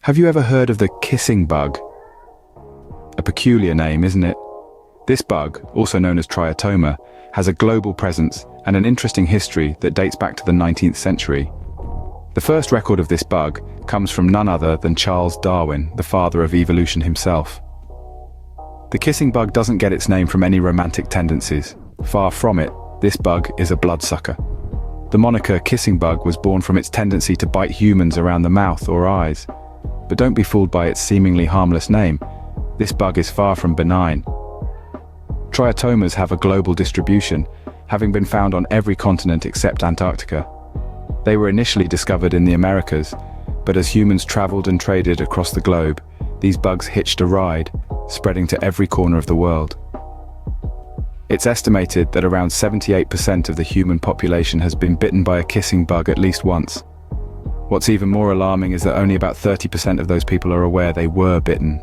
Have you ever heard of the kissing bug? A peculiar name, isn't it? This bug, also known as triatoma, has a global presence and an interesting history that dates back to the 19th century. The first record of this bug comes from none other than Charles Darwin, the father of evolution himself. The kissing bug doesn't get its name from any romantic tendencies. Far from it, this bug is a bloodsucker. The moniker kissing bug was born from its tendency to bite humans around the mouth or eyes. But don't be fooled by its seemingly harmless name. This bug is far from benign. Triatomas have a global distribution, having been found on every continent except Antarctica. They were initially discovered in the Americas, but as humans traveled and traded across the globe, these bugs hitched a ride, spreading to every corner of the world. It's estimated that around 78% of the human population has been bitten by a kissing bug at least once. What's even more alarming is that only about 30% of those people are aware they were bitten.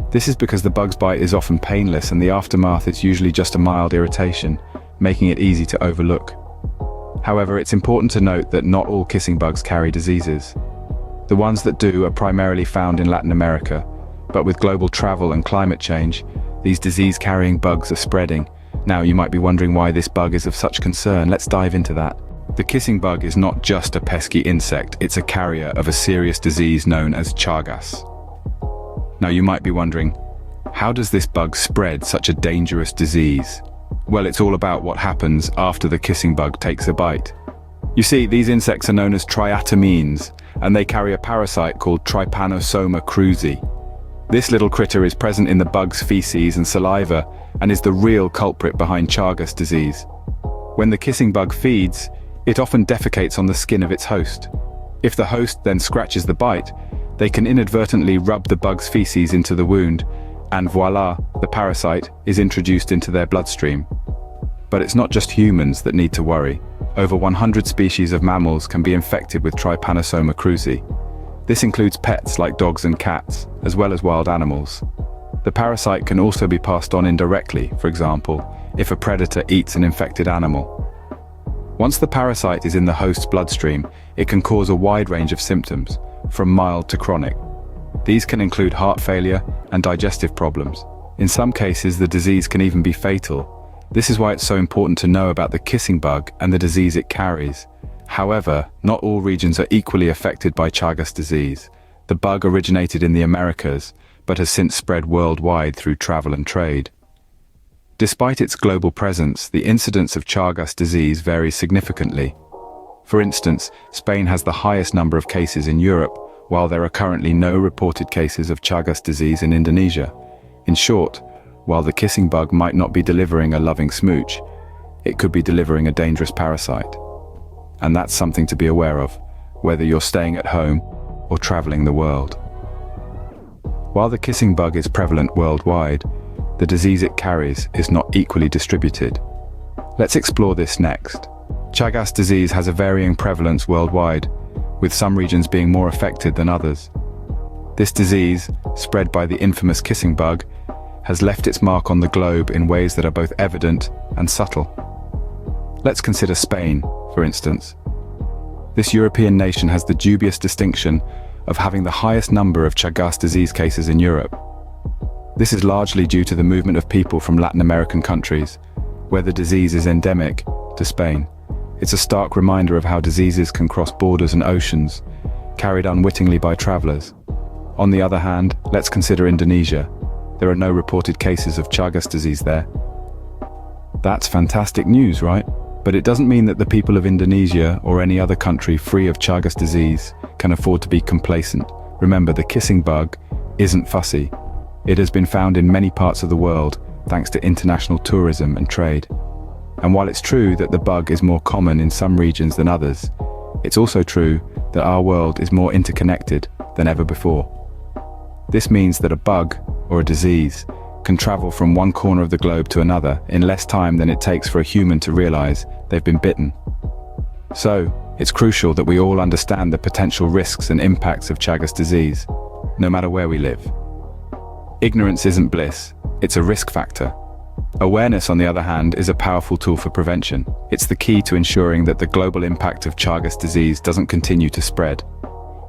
This is because the bug's bite is often painless and the aftermath is usually just a mild irritation, making it easy to overlook. However, it's important to note that not all kissing bugs carry diseases. The ones that do are primarily found in Latin America, but with global travel and climate change, these disease-carrying bugs are spreading. Now, you might be wondering why this bug is of such concern. Let's dive into that. The kissing bug is not just a pesky insect, it's a carrier of a serious disease known as Chagas. Now you might be wondering, how does this bug spread such a dangerous disease? Well, it's all about what happens after the kissing bug takes a bite. You see, these insects are known as triatomines, and they carry a parasite called Trypanosoma cruzi. This little critter is present in the bug's feces and saliva, and is the real culprit behind Chagas disease. When the kissing bug feeds, it often defecates on the skin of its host. If the host then scratches the bite, they can inadvertently rub the bug's feces into the wound, and voila, the parasite is introduced into their bloodstream. But it's not just humans that need to worry. Over 100 species of mammals can be infected with Trypanosoma cruzi. This includes pets like dogs and cats, as well as wild animals. The parasite can also be passed on indirectly, for example, if a predator eats an infected animal. Once the parasite is in the host's bloodstream, it can cause a wide range of symptoms, from mild to chronic. These can include heart failure and digestive problems. In some cases, the disease can even be fatal. This is why it's so important to know about the kissing bug and the disease it carries. However, not all regions are equally affected by Chagas disease. The bug originated in the Americas, but has since spread worldwide through travel and trade. Despite its global presence, the incidence of Chagas disease varies significantly. For instance, Spain has the highest number of cases in Europe, while there are currently no reported cases of Chagas disease in Indonesia. In short, while the kissing bug might not be delivering a loving smooch, it could be delivering a dangerous parasite. And that's something to be aware of, whether you're staying at home or traveling the world. While the kissing bug is prevalent worldwide, the disease it carries is not equally distributed. Let's explore this next. Chagas disease has a varying prevalence worldwide, with some regions being more affected than others. This disease, spread by the infamous kissing bug, has left its mark on the globe in ways that are both evident and subtle. Let's consider Spain, for instance. This European nation has the dubious distinction of having the highest number of Chagas disease cases in Europe. This is largely due to the movement of people from Latin American countries, where the disease is endemic, to Spain. It's a stark reminder of how diseases can cross borders and oceans, carried unwittingly by travelers. On the other hand, let's consider Indonesia. There are no reported cases of Chagas disease there. That's fantastic news, right? But it doesn't mean that the people of Indonesia or any other country free of Chagas disease can afford to be complacent. Remember, the kissing bug isn't fussy. It has been found in many parts of the world thanks to international tourism and trade. And while it's true that the bug is more common in some regions than others, it's also true that our world is more interconnected than ever before. This means that a bug, or a disease, can travel from one corner of the globe to another in less time than it takes for a human to realize they've been bitten. So, it's crucial that we all understand the potential risks and impacts of Chagas disease, no matter where we live. Ignorance isn't bliss, it's a risk factor. Awareness, on the other hand, is a powerful tool for prevention. It's the key to ensuring that the global impact of Chagas disease doesn't continue to spread.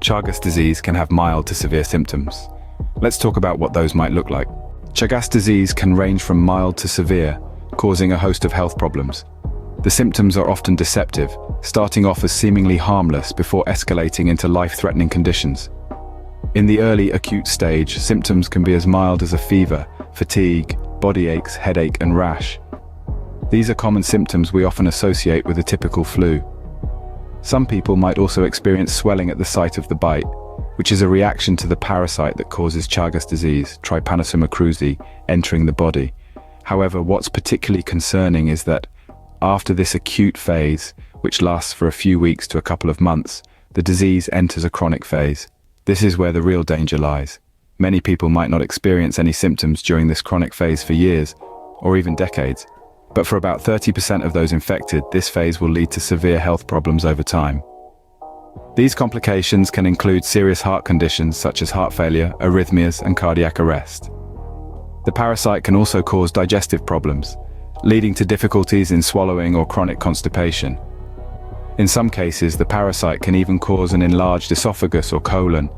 Chagas disease can have mild to severe symptoms. Let's talk about what those might look like. Chagas disease can range from mild to severe, causing a host of health problems. The symptoms are often deceptive, starting off as seemingly harmless before escalating into life-threatening conditions. In the early acute stage, symptoms can be as mild as a fever, fatigue, body aches, headache, and rash. These are common symptoms we often associate with a typical flu. Some people might also experience swelling at the site of the bite, which is a reaction to the parasite that causes Chagas disease, Trypanosoma cruzi, entering the body. However, what's particularly concerning is that after this acute phase, which lasts for a few weeks to a couple of months, the disease enters a chronic phase. This is where the real danger lies. Many people might not experience any symptoms during this chronic phase for years, or even decades. But for about 30% of those infected, this phase will lead to severe health problems over time. These complications can include serious heart conditions such as heart failure, arrhythmias, and cardiac arrest. The parasite can also cause digestive problems, leading to difficulties in swallowing or chronic constipation. In some cases, the parasite can even cause an enlarged esophagus or colon,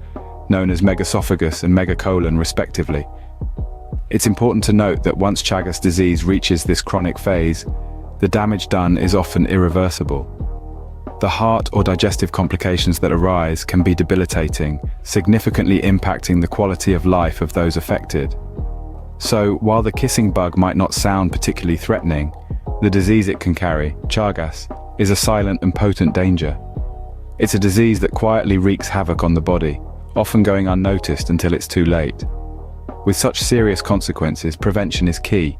known as megaesophagus and megacolon respectively. It's important to note that once Chagas disease reaches this chronic phase, the damage done is often irreversible. The heart or digestive complications that arise can be debilitating, significantly impacting the quality of life of those affected. So, while the kissing bug might not sound particularly threatening, the disease it can carry, Chagas, is a silent and potent danger. It's a disease that quietly wreaks havoc on the body, often going unnoticed until it's too late. With such serious consequences, prevention is key.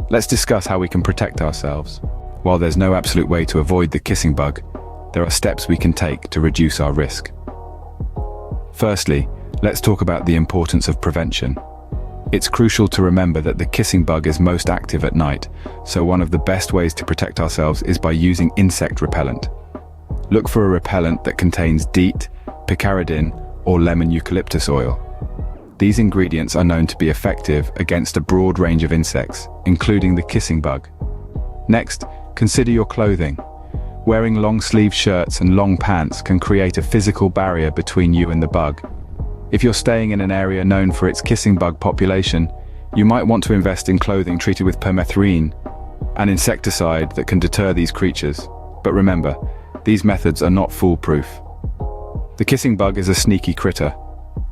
Let's discuss how we can protect ourselves. While there's no absolute way to avoid the kissing bug, there are steps we can take to reduce our risk. Firstly, let's talk about the importance of prevention. It's crucial to remember that the kissing bug is most active at night, so one of the best ways to protect ourselves is by using insect repellent. Look for a repellent that contains DEET, picaridin, or lemon eucalyptus oil. These ingredients are known to be effective against a broad range of insects, including the kissing bug. Next, consider your clothing. Wearing long-sleeve shirts and long pants can create a physical barrier between you and the bug. If you're staying in an area known for its kissing bug population, you might want to invest in clothing treated with permethrin, an insecticide that can deter these creatures. But remember, these methods are not foolproof. The kissing bug is a sneaky critter.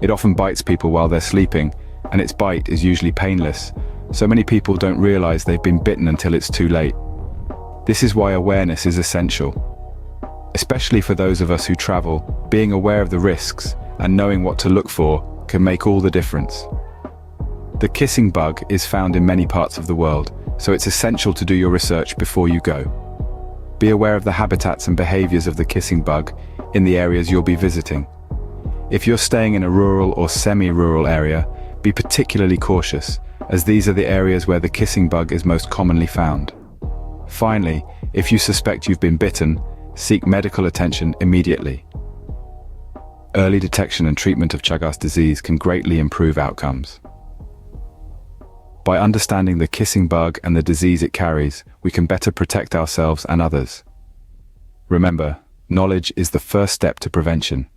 It often bites people while they're sleeping, and its bite is usually painless, so many people don't realize they've been bitten until it's too late. This is why awareness is essential. Especially for those of us who travel, being aware of the risks and knowing what to look for can make all the difference. The kissing bug is found in many parts of the world, so it's essential to do your research before you go. Be aware of the habitats and behaviors of the kissing bug in the areas you'll be visiting. If you're staying in a rural or semi-rural area, be particularly cautious, as these are the areas where the kissing bug is most commonly found. Finally, if you suspect you've been bitten, seek medical attention immediately. Early detection and treatment of Chagas disease can greatly improve outcomes. By understanding the kissing bug and the disease it carries, we can better protect ourselves and others. Remember, knowledge is the first step to prevention.